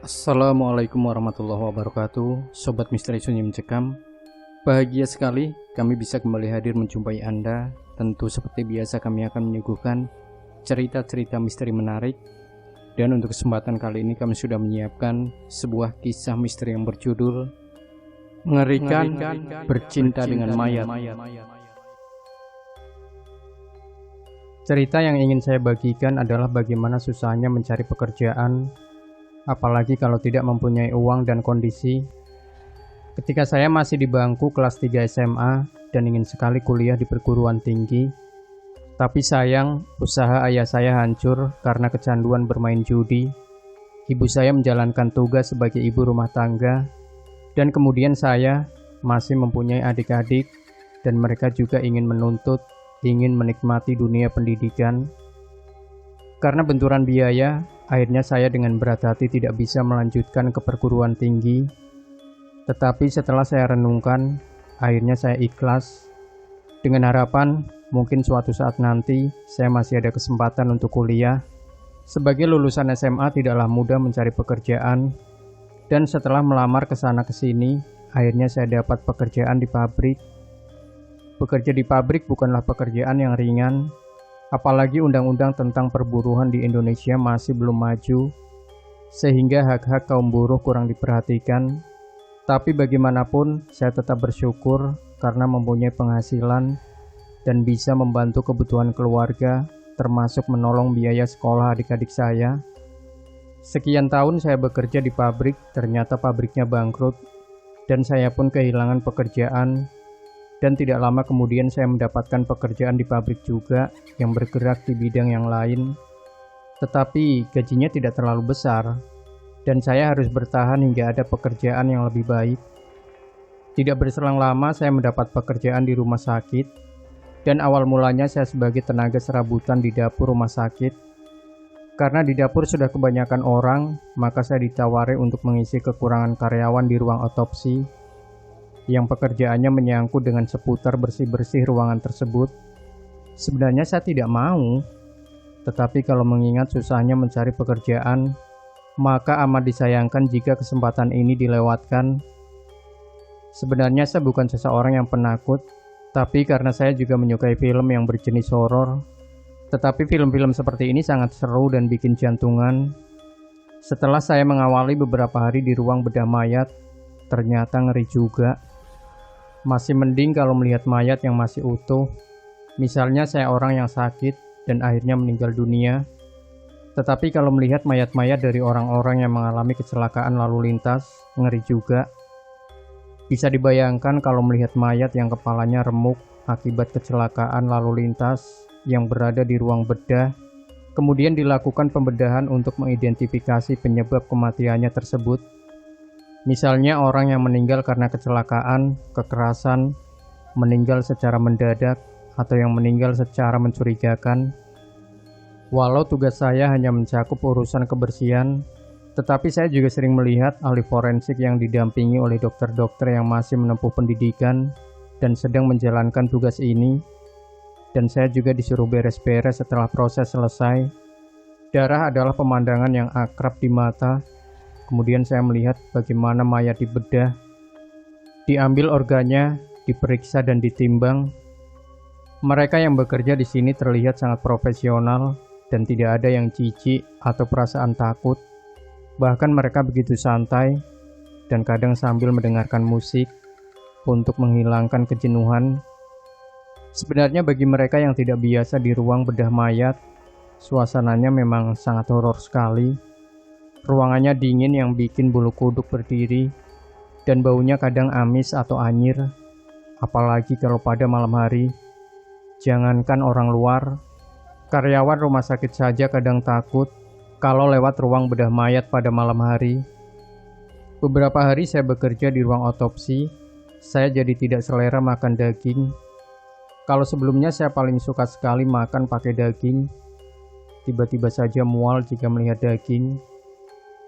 Assalamualaikum warahmatullahi wabarakatuh. Sobat Misteri Sunyi Mencekam, bahagia sekali kami bisa kembali hadir menjumpai Anda. Tentu seperti biasa kami akan menyuguhkan cerita-cerita misteri menarik. Dan untuk kesempatan kali ini kami sudah menyiapkan sebuah kisah misteri yang berjudul Mengerikan Bercinta dengan Mayat. Cerita yang ingin saya bagikan adalah bagaimana susahnya mencari pekerjaan, apalagi kalau tidak mempunyai uang dan kondisi. Ketika saya masih di bangku kelas 3 SMA dan ingin sekali kuliah di perguruan tinggi, tapi sayang usaha ayah saya hancur karena kecanduan bermain judi. Ibu saya menjalankan tugas sebagai ibu rumah tangga, dan kemudian saya masih mempunyai adik-adik dan mereka juga ingin menuntut, ingin menikmati dunia pendidikan. Karena benturan biaya, akhirnya saya dengan berat hati tidak bisa melanjutkan ke perguruan tinggi. Tetapi setelah saya renungkan, akhirnya saya ikhlas dengan harapan mungkin suatu saat nanti saya masih ada kesempatan untuk kuliah. Sebagai lulusan SMA tidaklah mudah mencari pekerjaan, dan setelah melamar ke sana ke sini, akhirnya saya dapat pekerjaan di pabrik. Bekerja di pabrik bukanlah pekerjaan yang ringan, apalagi undang-undang tentang perburuhan di Indonesia masih belum maju, sehingga hak-hak kaum buruh kurang diperhatikan. Tapi bagaimanapun, saya tetap bersyukur karena mempunyai penghasilan dan bisa membantu kebutuhan keluarga, termasuk menolong biaya sekolah adik-adik saya. Sekian tahun saya bekerja di pabrik, ternyata pabriknya bangkrut, dan saya pun kehilangan pekerjaan. Dan tidak lama kemudian saya mendapatkan pekerjaan di pabrik juga yang bergerak di bidang yang lain. Tetapi gajinya tidak terlalu besar, dan saya harus bertahan hingga ada pekerjaan yang lebih baik. Tidak berselang lama saya mendapat pekerjaan di rumah sakit, dan awal mulanya saya sebagai tenaga serabutan di dapur rumah sakit. Karena di dapur sudah kebanyakan orang, maka saya ditawari untuk mengisi kekurangan karyawan di ruang otopsi, yang pekerjaannya menyangkut dengan seputar bersih-bersih ruangan tersebut. Sebenarnya saya tidak mau, tetapi kalau mengingat susahnya mencari pekerjaan, maka amat disayangkan jika kesempatan ini dilewatkan. Sebenarnya saya bukan seseorang yang penakut, tapi karena saya juga menyukai film yang berjenis horor. Tetapi film-film seperti ini sangat seru dan bikin jantungan. Setelah saya mengawali beberapa hari di ruang bedah mayat, ternyata ngeri juga. Masih mending kalau melihat mayat yang masih utuh. Misalnya saya orang yang sakit dan akhirnya meninggal dunia. Tetapi kalau melihat mayat-mayat dari orang-orang yang mengalami kecelakaan lalu lintas, ngeri juga. Bisa dibayangkan kalau melihat mayat yang kepalanya remuk akibat kecelakaan lalu lintas yang berada di ruang bedah, kemudian dilakukan pembedahan untuk mengidentifikasi penyebab kematiannya tersebut. Misalnya orang yang meninggal karena kecelakaan, kekerasan, meninggal secara mendadak, atau yang meninggal secara mencurigakan. Walau tugas saya hanya mencakup urusan kebersihan, tetapi saya juga sering melihat ahli forensik yang didampingi oleh dokter-dokter yang masih menempuh pendidikan dan sedang menjalankan tugas ini. Dan saya juga disuruh beres-beres setelah proses selesai. Darah adalah pemandangan yang akrab di mata. Kemudian saya melihat bagaimana mayat dibedah, diambil organnya, diperiksa dan ditimbang. Mereka yang bekerja di sini terlihat sangat profesional dan tidak ada yang jijik atau perasaan takut. Bahkan mereka begitu santai dan kadang sambil mendengarkan musik untuk menghilangkan kejenuhan. Sebenarnya bagi mereka yang tidak biasa di ruang bedah mayat, suasananya memang sangat horor sekali. Ruangannya dingin yang bikin bulu kuduk berdiri, dan baunya kadang amis atau anyir, apalagi kalau pada malam hari. Jangankan orang luar, karyawan rumah sakit saja kadang takut kalau lewat ruang bedah mayat pada malam hari. Beberapa hari saya bekerja di ruang otopsi, saya jadi tidak selera makan daging. Kalau sebelumnya saya paling suka sekali makan pakai daging, tiba-tiba saja mual jika melihat daging.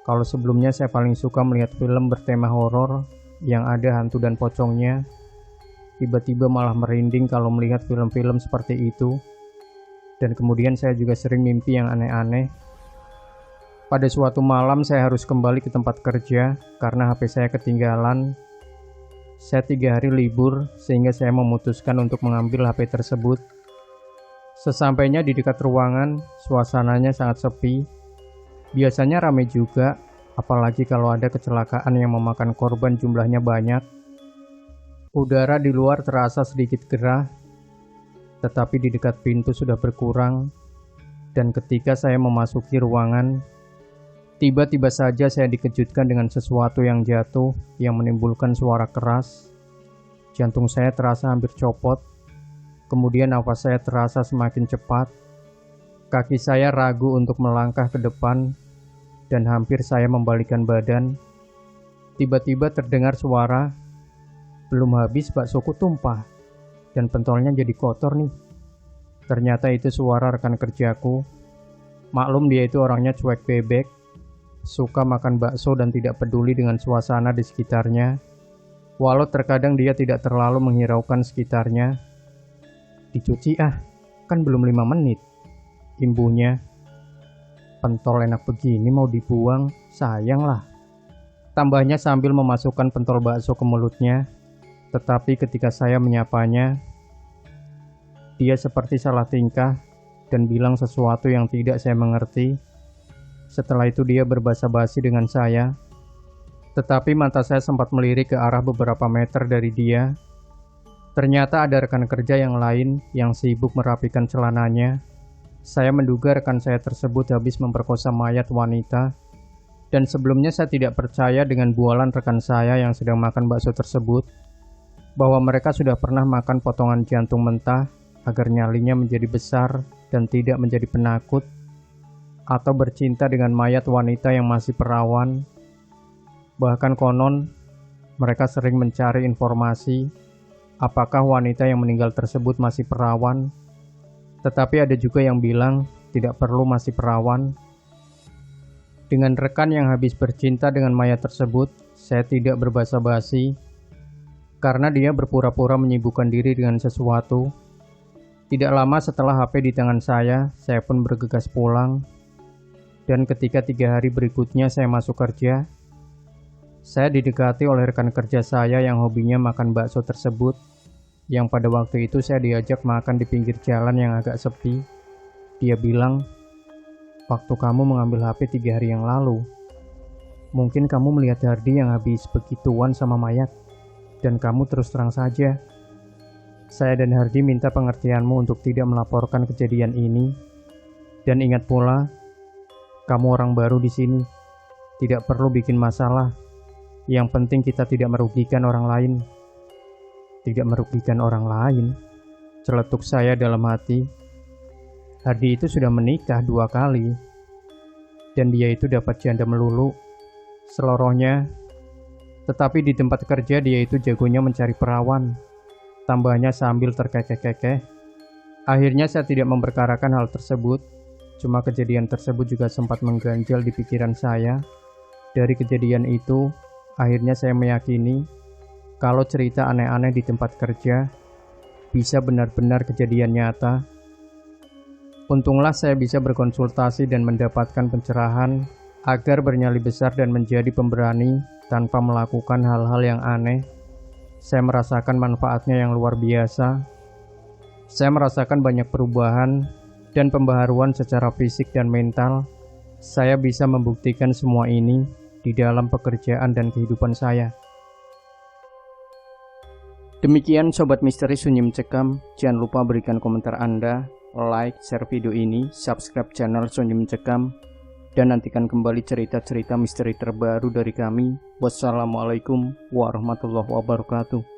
Kalau sebelumnya saya paling suka melihat film bertema horor yang ada hantu dan pocongnya, tiba-tiba malah merinding kalau melihat film-film seperti itu. Dan kemudian saya juga sering mimpi yang aneh-aneh. Pada suatu malam saya harus kembali ke tempat kerja karena HP saya ketinggalan. Saya 3 hari libur sehingga saya memutuskan untuk mengambil HP tersebut. Sesampainya di dekat ruangan, suasananya sangat sepi. Biasanya ramai juga, apalagi kalau ada kecelakaan yang memakan korban jumlahnya banyak. Udara di luar terasa sedikit gerah, tetapi di dekat pintu sudah berkurang. Dan ketika saya memasuki ruangan, tiba-tiba saja saya dikejutkan dengan sesuatu yang jatuh yang menimbulkan suara keras. Jantung saya terasa hampir copot. Kemudian nafas saya terasa semakin cepat. Kaki saya ragu untuk melangkah ke depan dan hampir saya membalikkan badan. Tiba-tiba terdengar suara, "Belum habis baksoku tumpah dan pentolnya jadi kotor nih." Ternyata itu suara rekan kerjaku. Maklum dia itu orangnya cuek bebek, suka makan bakso dan tidak peduli dengan suasana di sekitarnya. Walau terkadang dia tidak terlalu menghiraukan sekitarnya. "Dicuci kan belum 5 menit. Imbuhnya. "Pentol enak begini mau dibuang, sayang lah." Tambahnya sambil memasukkan pentol bakso ke mulutnya. Tetapi ketika saya menyapanya, dia seperti salah tingkah dan bilang sesuatu yang tidak saya mengerti. Setelah itu dia berbasa-basi dengan saya. Tetapi mata saya sempat melirik ke arah beberapa meter dari dia. Ternyata ada rekan kerja yang lain yang sibuk merapikan celananya. Saya menduga rekan saya tersebut habis memperkosa mayat wanita. Dan sebelumnya saya tidak percaya dengan bualan rekan saya yang sedang makan bakso tersebut, bahwa mereka sudah pernah makan potongan jantung mentah agar nyalinya menjadi besar dan tidak menjadi penakut, atau bercinta dengan mayat wanita yang masih perawan. Bahkan konon, mereka sering mencari informasi apakah wanita yang meninggal tersebut masih perawan. Tetapi ada juga yang bilang tidak perlu masih perawan. Dengan rekan yang habis bercinta dengan mayat tersebut, saya tidak berbasa-basi, karena dia berpura-pura menyibukkan diri dengan sesuatu. Tidak lama setelah HP di tangan saya pun bergegas pulang. Dan ketika 3 hari berikutnya saya masuk kerja, saya didekati oleh rekan kerja saya yang hobinya makan bakso tersebut, yang pada waktu itu saya diajak makan di pinggir jalan yang agak sepi. Dia bilang, "Waktu kamu mengambil HP 3 hari yang lalu, mungkin kamu melihat Hardi yang habis begituan sama mayat, dan kamu terus terang saja. Saya dan Hardi minta pengertianmu untuk tidak melaporkan kejadian ini. Dan ingat pula, kamu orang baru di sini, tidak perlu bikin masalah. Yang penting kita tidak merugikan orang lain." "Tidak merugikan orang lain?" celetuk saya dalam hati. Hardi itu sudah menikah 2 kali, dan dia itu dapat janda melulu, selorohnya. Tetapi di tempat kerja dia itu jagonya mencari perawan, tambahnya sambil terkekeh-kekeh. Akhirnya saya tidak memperkarakan hal tersebut, cuma kejadian tersebut juga sempat mengganjal di pikiran saya. Dari kejadian itu, akhirnya saya meyakini kalau cerita aneh-aneh di tempat kerja bisa benar-benar kejadian nyata. Untunglah saya bisa berkonsultasi dan mendapatkan pencerahan agar bernyali besar dan menjadi pemberani tanpa melakukan hal-hal yang aneh. Saya merasakan manfaatnya yang luar biasa. Saya merasakan banyak perubahan dan pembaharuan secara fisik dan mental. Saya bisa membuktikan semua ini di dalam pekerjaan dan kehidupan saya. Demikian Sobat Misteri Sunyi Mencekam. Jangan lupa berikan komentar Anda, like, share video ini, subscribe channel Sunyi Mencekam, dan nantikan kembali cerita-cerita misteri terbaru dari kami. Wassalamualaikum warahmatullahi wabarakatuh.